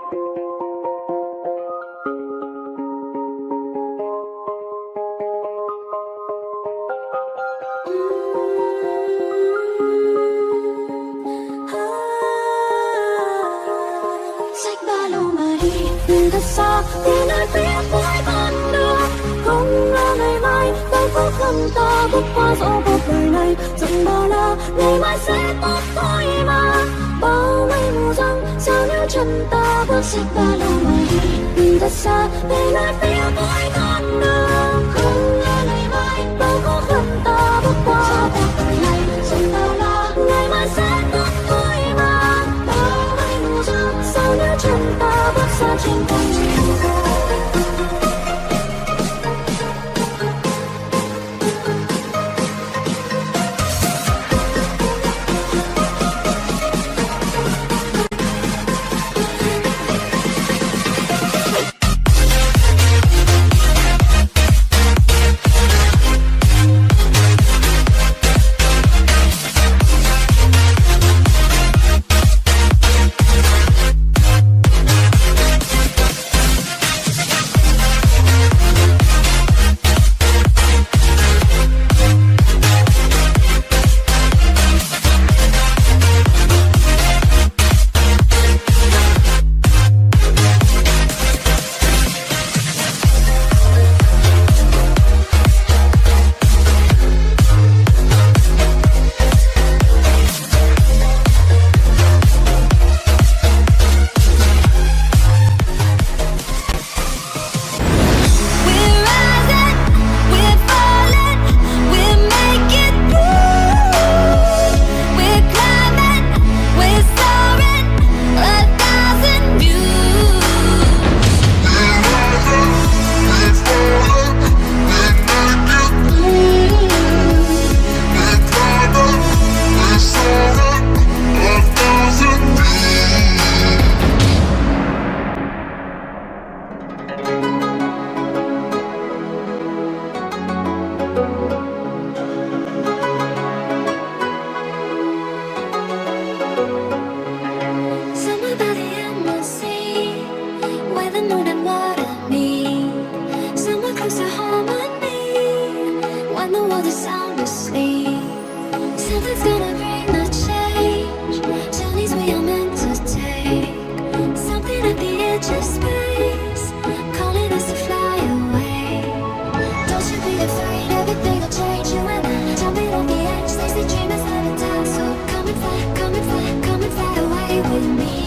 Xách ba lô mà đi thật xa đến nơi phía cuối con đường, không lo ngày mai bao khó khăn ta bước qua dẫu cuộc đời này rộng bao la, ngày mai sẽ tốt thôi mà. Bao mây mù giăng sao nếu chân ta bước, xách ba lô mà đi thật xa đến nơi phía cuối con đường, không lo ngày mai bao khó khăn ta bước qua cuộc đời này rộng bao la, ngày mai sẽ tốt thôi mà. Bao mây mù giăng sao nếu chân ta bước xa trên con đường. Something's gonna bring the change. Journeys we are meant to take. Something at the edge of space, calling us to fly away. Don't you be afraid, everything will change. You and I, jumping off the edge. They say dreamers never die, so come and fly, come and fly, come and fly away with me.